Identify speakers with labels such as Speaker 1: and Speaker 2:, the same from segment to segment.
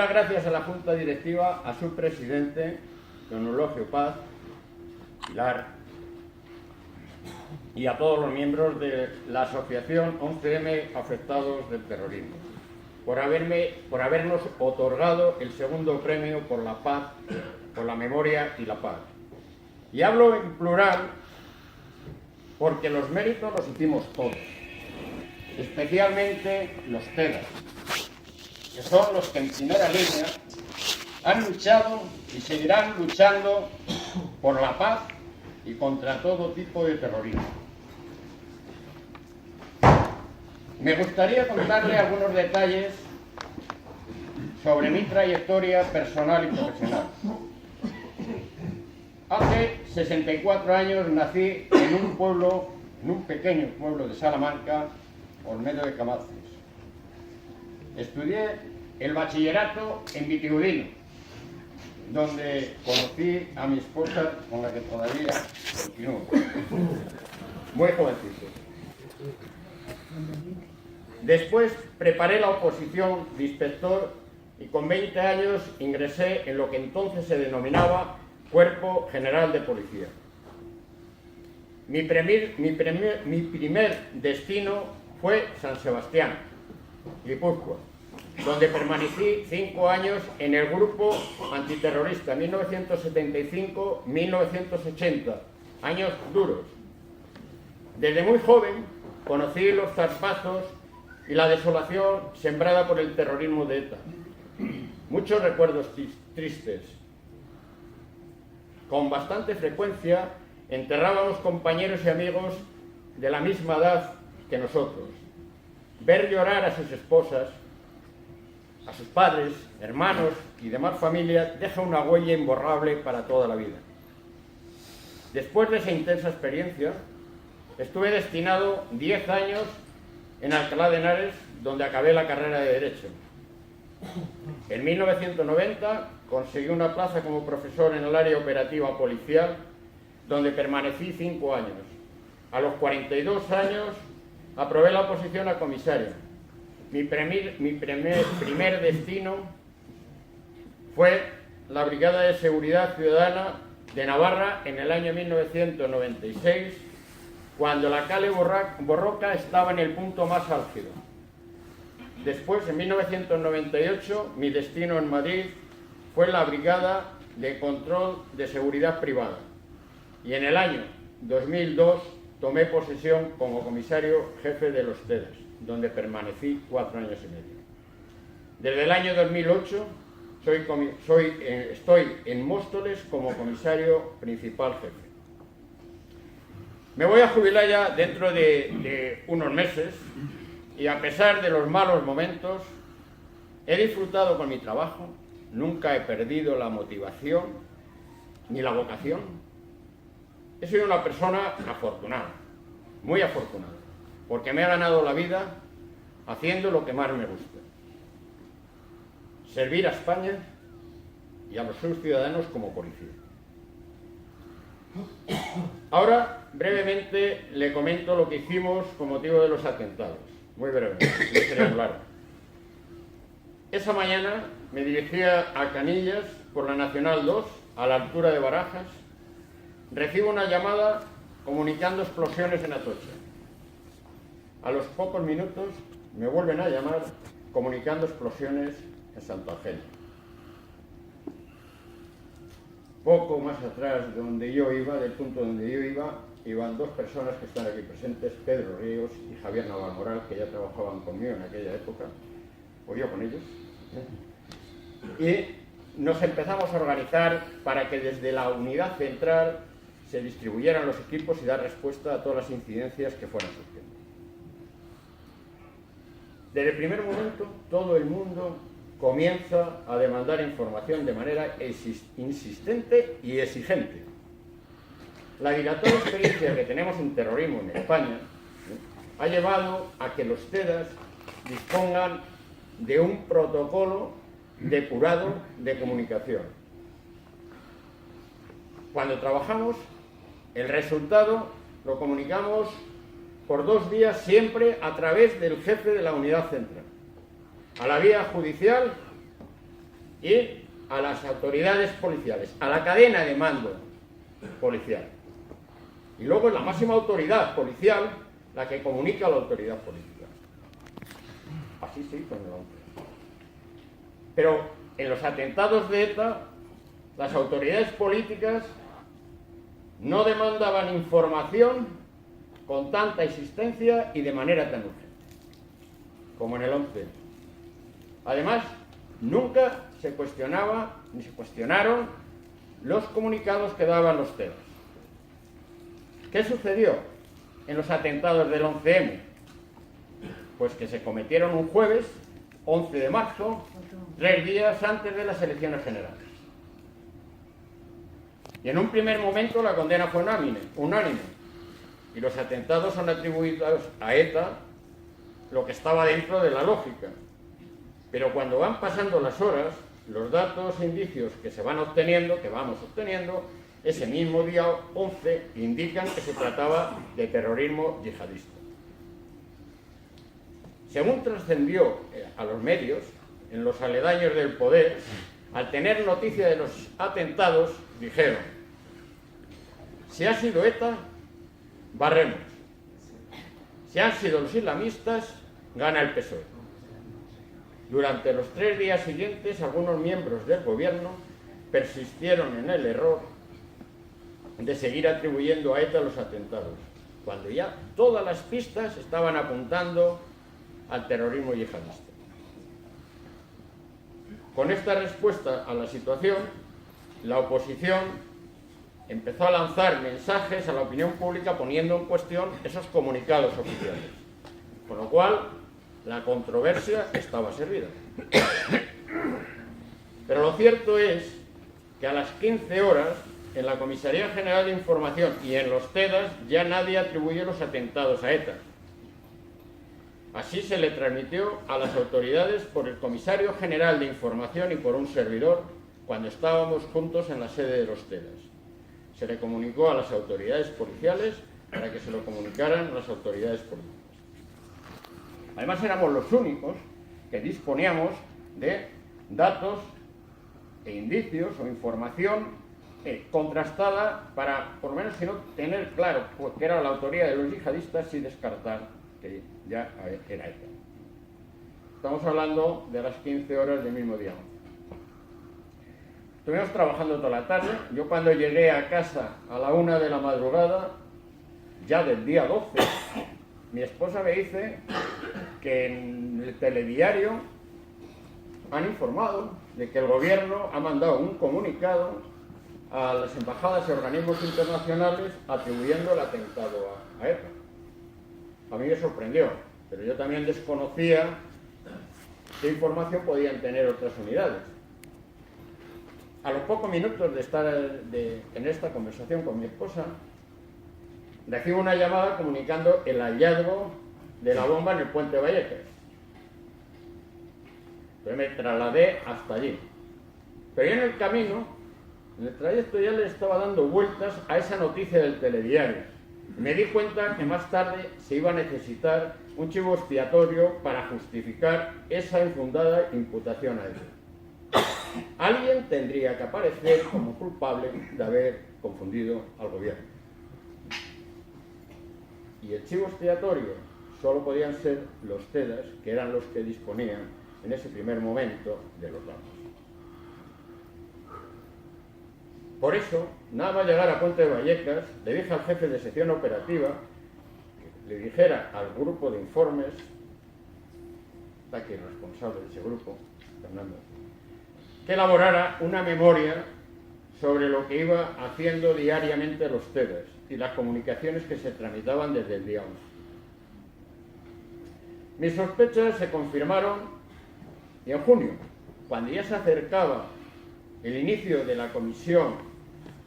Speaker 1: las gracias a la Junta Directiva, a su presidente, don Eulogio Paz, Pilar, y a todos los miembros de la asociación 11M Afectados del Terrorismo, por habernos otorgado el segundo premio por la paz, por la memoria y la paz. Y hablo en plural porque los méritos los hicimos todos, especialmente los TEDAS, que son los que en primera línea han luchado y seguirán luchando por la paz y contra todo tipo de terrorismo. Me gustaría contarle algunos detalles sobre mi trayectoria personal y profesional. Hace 64 años nací en un pequeño pueblo de Salamanca, Olmedo de Camaces. Estudié el bachillerato en Vitigudino, donde conocí a mi esposa, con la que todavía continúo. Muy jovencito. Después preparé la oposición de inspector y con 20 años ingresé en lo que entonces se denominaba Cuerpo General de Policía. Mi primer destino fue San Sebastián, Guipúzcoa, donde permanecí 5 años en el grupo antiterrorista, 1975-1980, años duros. Desde muy joven conocí los zarpazos y la desolación sembrada por el terrorismo de ETA. Muchos recuerdos tristes. Con bastante frecuencia enterrábamos compañeros y amigos de la misma edad que nosotros. Ver llorar a sus esposas, a sus padres, hermanos y demás familia deja una huella imborrable para toda la vida. Después de esa intensa experiencia, estuve destinado 10 años en Alcalá de Henares, donde acabé la carrera de Derecho. En 1990 conseguí una plaza como profesor en el área operativa policial, donde permanecí 5 años. A los 42 años aprobé la oposición a comisario. Mi primer destino fue la Brigada de Seguridad Ciudadana de Navarra en el año 1996, cuando la Kale Borroka estaba en el punto más álgido. Después, en 1998, mi destino en Madrid fue la Brigada de Control de Seguridad Privada. Y en el año 2002 tomé posesión como comisario jefe de los TEDAS, donde permanecí 4 años y medio. Desde el año 2008 estoy en Móstoles como comisario principal jefe. Me voy a jubilar ya dentro de unos meses y a pesar de los malos momentos he disfrutado con mi trabajo, nunca he perdido la motivación ni la vocación. He sido una persona afortunada, muy afortunada, porque me he ganado la vida haciendo lo que más me gusta: servir a España y a los sus ciudadanos como policía. Ahora, brevemente, le comento lo que hicimos con motivo de los atentados. Muy brevemente, no sería muy largo. Esa mañana me dirigía a Canillas por la Nacional 2, a la altura de Barajas. Recibo una llamada comunicando explosiones en Atocha. A los pocos minutos me vuelven a llamar comunicando explosiones en Santo Agel. Poco más atrás de donde yo iba, del punto donde yo iba, iban 2 personas que están aquí presentes, Pedro Ríos y Javier Navalmoral, que ya trabajaban conmigo en aquella época, o yo con ellos, y nos empezamos a organizar para que desde la unidad central se distribuyeran los equipos y dar respuesta a todas las incidencias que fueran surgiendo. Desde el primer momento, todo el mundo comienza a demandar información de manera insistente y exigente. La dilatada experiencia que tenemos en terrorismo en España ha llevado a que los TEDAS dispongan de un protocolo depurado de comunicación. Cuando trabajamos, el resultado lo comunicamos por 2 vías, siempre a través del jefe de la unidad central: a la vía judicial y a las autoridades policiales, a la cadena de mando policial. Y luego es la máxima autoridad policial la que comunica a la autoridad política. Así se hizo en el 11. Pero en los atentados de ETA, las autoridades políticas no demandaban información con tanta insistencia y de manera tan urgente como en el 11. Además, nunca se cuestionaba ni se cuestionaron los comunicados que daban los TEDx. ¿Qué sucedió en los atentados del 11M? Pues que se cometieron un jueves, 11 de marzo, 3 días antes de las elecciones generales. Y en un primer momento la condena fue unánime, y los atentados son atribuidos a ETA, lo que estaba dentro de la lógica. Pero cuando van pasando las horas, los datos e indicios que se van obteniendo, que vamos obteniendo, ese mismo día 11 indican que se trataba de terrorismo yihadista. Según trascendió a los medios, en los aledaños del poder, al tener noticia de los atentados, dijeron: si ha sido ETA, barremos. Si han sido los islamistas, gana el PSOE. Durante los 3 días siguientes, algunos miembros del gobierno persistieron en el error de seguir atribuyendo a ETA los atentados, cuando ya todas las pistas estaban apuntando al terrorismo yihadista. Con esta respuesta a la situación, la oposición empezó a lanzar mensajes a la opinión pública poniendo en cuestión esos comunicados oficiales, con lo cual la controversia estaba servida. Pero lo cierto es que a las 15 horas, en la Comisaría General de Información y en los TEDx, ya nadie atribuye los atentados a ETA. Así se le transmitió a las autoridades por el Comisario General de Información y por un servidor cuando estábamos juntos en la sede de los TEDx. Se le comunicó a las autoridades policiales para que se lo comunicaran a las autoridades políticas. Además, éramos los únicos que disponíamos de datos e indicios o información contrastada para, por lo menos, si no tener claro que era la autoría de los yihadistas y descartar que ya era ETA. Estamos hablando de las 15 horas del mismo día. Estuvimos trabajando toda la tarde. Yo cuando llegué a casa a la 1 de la madrugada, ya del día 12, mi esposa me dice que en el telediario han informado de que el gobierno ha mandado un comunicado a las embajadas y organismos internacionales atribuyendo el atentado a ETA. A mí me sorprendió, pero yo también desconocía qué información podían tener otras unidades. A los pocos minutos de estar en esta conversación con mi esposa, recibo una llamada comunicando el hallazgo de la bomba en el puente de Vallecas. Entonces me trasladé hasta allí. Pero yo en el camino, en el trayecto, ya le estaba dando vueltas a esa noticia del telediario. Me di cuenta que más tarde se iba a necesitar un chivo expiatorio para justificar esa infundada imputación a él. Alguien tendría que aparecer como culpable de haber confundido al gobierno. Y el chivo expiatorio solo podían ser los TEDx, que eran los que disponían en ese primer momento de los datos. Por eso, nada más llegar a Puente de Vallecas, le dije al jefe de sección operativa que le dijera al grupo de informes, está aquí el responsable de ese grupo, Fernando, que elaborara una memoria sobre lo que iba haciendo diariamente los TEDx y las comunicaciones que se tramitaban desde el día 11. Mis sospechas se confirmaron y en junio, cuando ya se acercaba el inicio de la comisión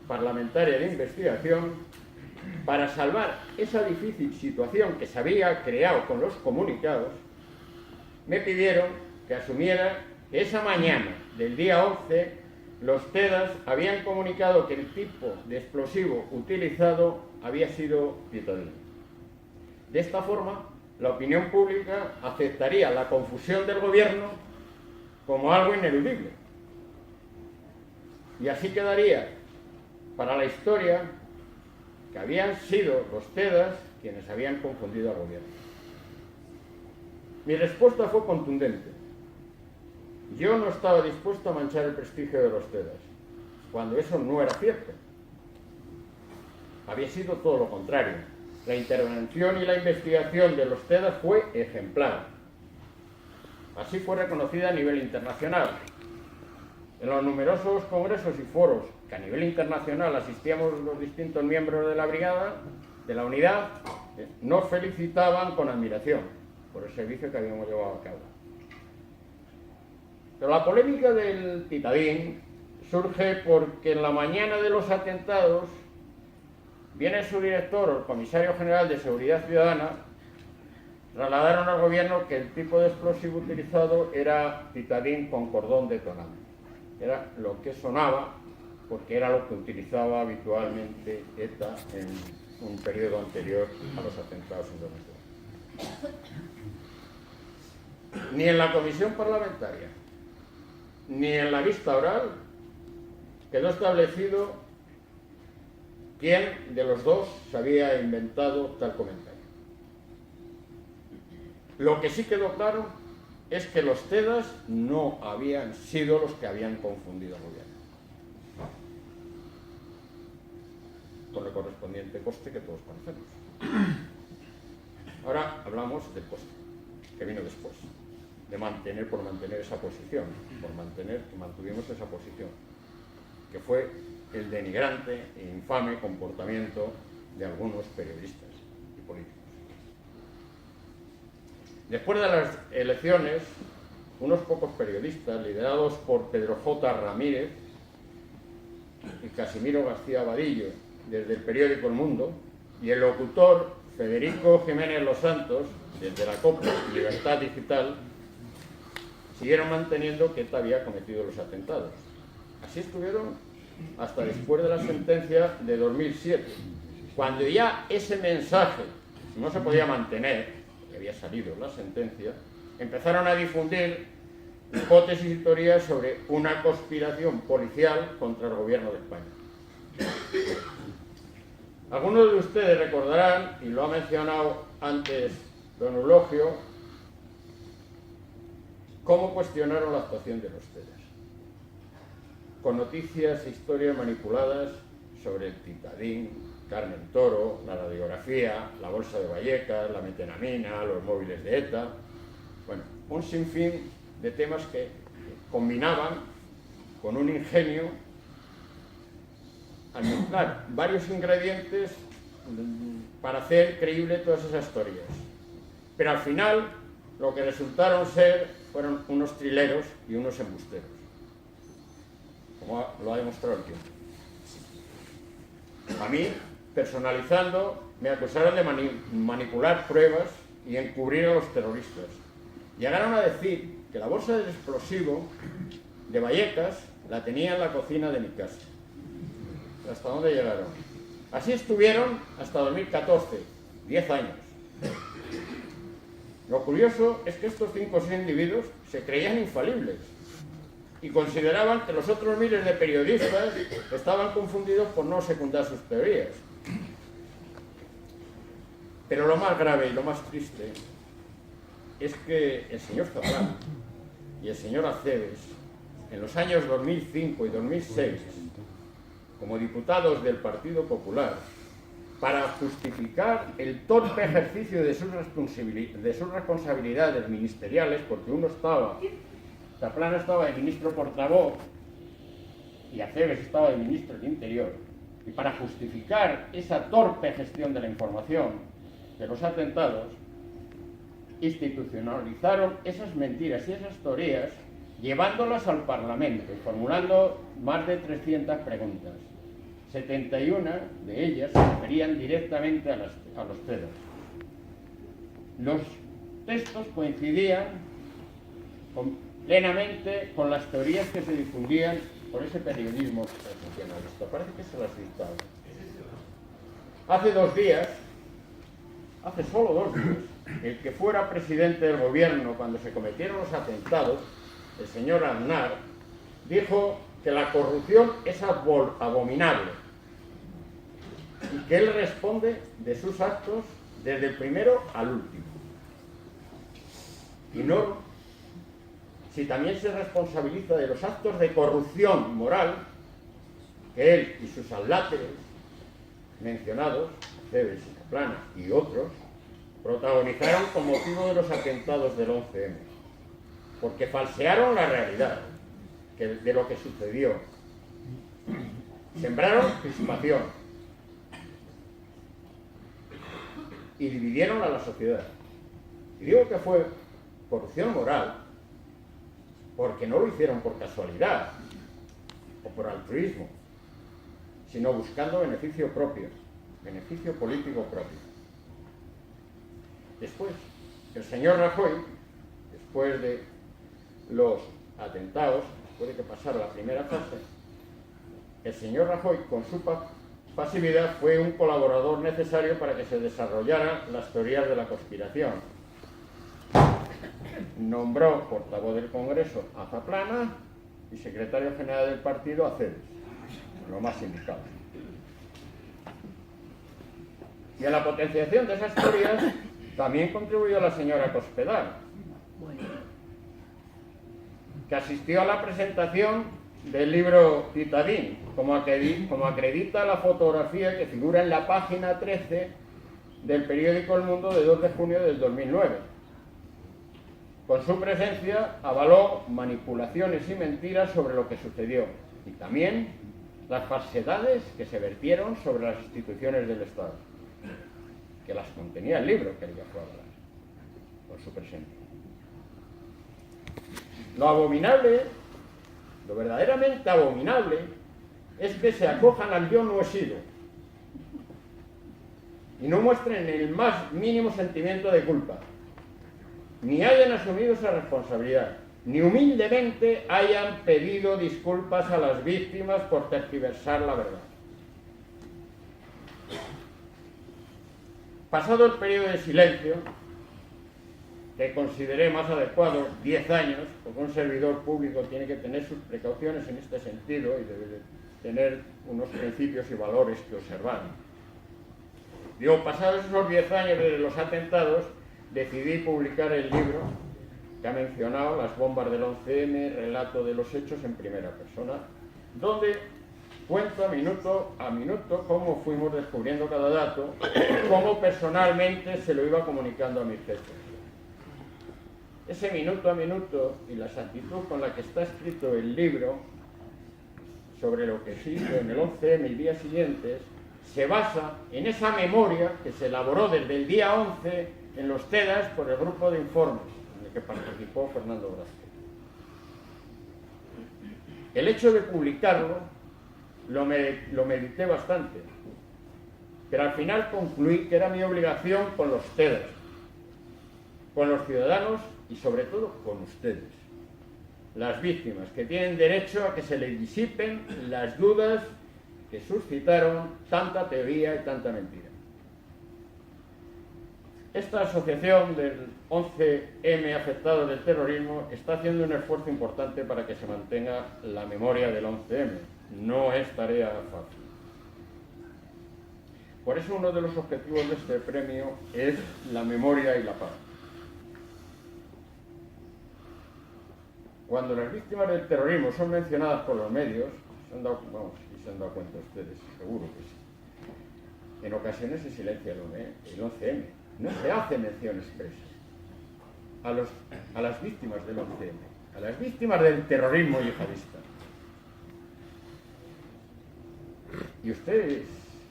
Speaker 1: parlamentaria de investigación, para salvar esa difícil situación que se había creado con los comunicados, me pidieron que asumiera que esa mañana del día 11 los TEDx habían comunicado que el tipo de explosivo utilizado había sido citadino. De esta forma, la opinión pública aceptaría la confusión del gobierno como algo ineludible Y así quedaría para la historia que habían sido los TEDAS quienes habían confundido al gobierno. Mi respuesta fue contundente. Yo no estaba dispuesto a manchar el prestigio de los TEDAS, cuando eso no era cierto. Había sido todo lo contrario. La intervención y la investigación de los TEDAS fue ejemplar. Así fue reconocida a nivel internacional. En los numerosos congresos y foros que a nivel internacional asistíamos los distintos miembros de la brigada, de la unidad, nos felicitaban con admiración por el servicio que habíamos llevado a cabo. Pero la polémica del Titadín surge porque en la mañana de los atentados viene su director o el comisario general de Seguridad Ciudadana, trasladaron al gobierno que el tipo de explosivo utilizado era Titadín con cordón detonante. Era lo que sonaba porque era lo que utilizaba habitualmente ETA en un periodo anterior a los atentados en 2002. Ni en la comisión parlamentaria ni en la vista oral quedó establecido quién de los dos se había inventado tal comentario. Lo que sí quedó claro es que los TEDAS no habían sido los que habían confundido al gobierno, con el correspondiente coste que todos conocemos. Ahora hablamos del coste, que vino después, de mantener esa posición, que mantuvimos esa posición, que fue el denigrante e infame comportamiento de algunos periodistas y políticos. Después de las elecciones, unos pocos periodistas, liderados por Pedro J. Ramírez y Casimiro García Vadillo, desde el periódico El Mundo, y el locutor Federico Jiménez Los Santos, desde la COPE Libertad Digital, siguieron manteniendo que ETA había cometido los atentados. Así estuvieron hasta después de la sentencia de 2007, cuando ya ese mensaje no se podía mantener, que había salido la sentencia, empezaron a difundir hipótesis y teorías sobre una conspiración policial contra el gobierno de España. Algunos de ustedes recordarán, y lo ha mencionado antes don Eulogio, cómo cuestionaron la actuación de los TEDAS, con noticias e historias manipuladas sobre el Titadín, Carmen Toro, la radiografía, la bolsa de Vallecas, la metenamina, los móviles de ETA. Bueno, un sinfín de temas que combinaban con un ingenio al mezclar varios ingredientes para hacer creíble todas esas historias. Pero al final lo que resultaron ser fueron unos trileros y unos embusteros, como lo ha demostrado el tiempo. A mí, personalizando, me acusaron de manipular pruebas y encubrir a los terroristas. Llegaron a decir que la bolsa del explosivo de Vallecas la tenía en la cocina de mi casa. ¿Hasta dónde llegaron? Así estuvieron hasta 2014, 10 años. Lo curioso es que estos 5 o 6 individuos se creían infalibles y consideraban que los otros miles de periodistas estaban confundidos por no secundar sus teorías. Pero lo más grave y lo más triste es que el señor Zaplana y el señor Aceves, en los años 2005 y 2006, como diputados del Partido Popular, para justificar el torpe ejercicio de sus responsabilidades ministeriales, porque Zaplana estaba de ministro portavoz y Aceves estaba de ministro del Interior, y para justificar esa torpe gestión de la información de los atentados, institucionalizaron esas mentiras y esas teorías, llevándolas al Parlamento y formulando más de 300 preguntas. 71 de ellas se referían directamente a los TEDAS. Los textos coincidían plenamente con las teorías que se difundían por ese periodismo sensacionalista. Parece que se las dictaba. Hace solo 2 días, el que fuera presidente del gobierno cuando se cometieron los atentados, el señor Aznar, dijo que la corrupción es abominable y que él responde de sus actos desde el primero al último. Ignoro si también se responsabiliza de los actos de corrupción moral que él y sus adláteres mencionados, Aceves y Zaplana y otros, protagonizaron con motivo de los atentados del 11M, porque falsearon la realidad de lo que sucedió, sembraron crispación y dividieron a la sociedad. Y digo que fue corrupción moral porque no lo hicieron por casualidad o por altruismo, sino buscando beneficio propio, beneficio político propio. Después, el señor Rajoy, después de los atentados, después de que pasara la primera fase, el señor Rajoy, con su pasividad, fue un colaborador necesario para que se desarrollaran las teorías de la conspiración. Nombró portavoz del Congreso a Zaplana y secretario general del partido a Aceves, lo más indicado. Y a la potenciación de esas teorías también contribuyó la señora Cospedal, que asistió a la presentación del libro Citadín, como acredita la fotografía que figura en la página 13 del periódico El Mundo de 2 de junio del 2009. Con su presencia avaló manipulaciones y mentiras sobre lo que sucedió y también las falsedades que se vertieron sobre las instituciones del Estado, que las contenía el libro que ella fue a avalar con su presencia. Lo abominable, lo verdaderamente abominable, es que se acojan al yo no he sido y no muestren el más mínimo sentimiento de culpa, ni hayan asumido esa responsabilidad, ni humildemente hayan pedido disculpas a las víctimas por tergiversar la verdad. Pasado el periodo de silencio, que consideré más adecuado, 10 años, porque un servidor público tiene que tener sus precauciones en este sentido y debe de tener unos principios y valores que observar. Digo, pasados esos 10 años desde los atentados, decidí publicar el libro que ha mencionado, Las bombas del 11M, relato de los hechos en primera persona, donde cuento minuto a minuto cómo fuimos descubriendo cada dato, cómo personalmente se lo iba comunicando a mis jefes. Ese minuto a minuto y la exactitud con la que está escrito el libro sobre lo que se hizo en el 11M y días siguientes se basa en esa memoria que se elaboró desde el día 11 en los TEDAS por el grupo de informes en el que participó Fernando Grázquez. El hecho de publicarlo lo medité bastante, pero al final concluí que era mi obligación con los TEDAS, con los ciudadanos y sobre todo con ustedes, las víctimas, que tienen derecho a que se les disipen las dudas que suscitaron tanta teoría y tanta mentira. Esta asociación del 11M afectados del terrorismo está haciendo un esfuerzo importante para que se mantenga la memoria del 11M. No es tarea fácil. Por eso uno de los objetivos de este premio es la memoria y la paz. Cuando las víctimas del terrorismo son mencionadas por los medios, se han dado cuenta ustedes, seguro que sí, en ocasiones se silencia el 11M. No se hace mención expresa a las víctimas del 11M, a las víctimas del terrorismo yihadista. Y ustedes,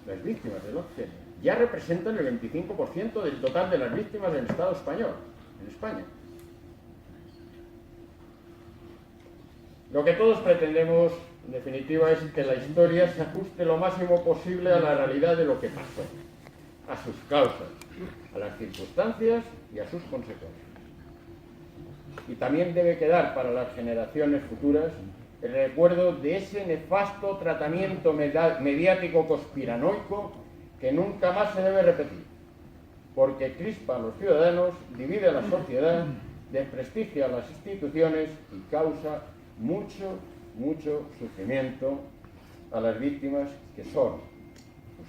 Speaker 1: las víctimas del 11M, ya representan el 25% del total de las víctimas del Estado español, en España. Lo que todos pretendemos, en definitiva, es que la historia se ajuste lo máximo posible a la realidad de lo que pasó, a sus causas, a las circunstancias y a sus consecuencias. Y también debe quedar para las generaciones futuras el recuerdo de ese nefasto tratamiento mediático conspiranoico que nunca más se debe repetir, porque crispa a los ciudadanos, divide a la sociedad, desprestigia a las instituciones y causa mucho, mucho sufrimiento a las víctimas que son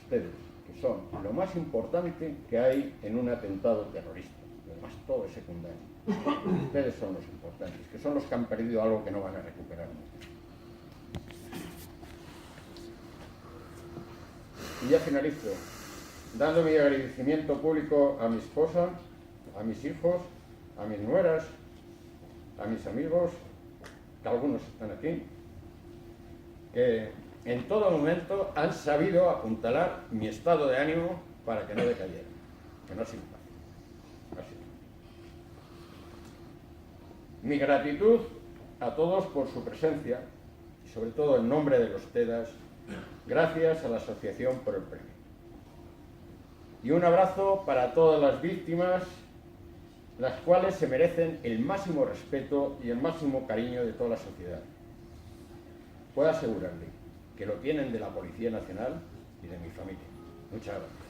Speaker 1: ustedes, que son lo más importante que hay en un atentado terrorista. Lo demás todo es secundario. Ustedes son los importantes, que son los que han perdido algo que no van a recuperar nunca. Y ya finalizo, dando mi agradecimiento público a mi esposa, a mis hijos, a mis nueras, a mis amigos, que algunos están aquí, que en todo momento han sabido apuntalar mi estado de ánimo para que no decayera, que no ha sido fácil. Así. Mi gratitud a todos por su presencia y sobre todo en nombre de los TEDAS, gracias a la Asociación por el Premio. Y un abrazo para todas las víctimas, las cuales se merecen el máximo respeto y el máximo cariño de toda la sociedad. Puedo asegurarle que lo tienen de la Policía Nacional y de mi familia. Muchas gracias.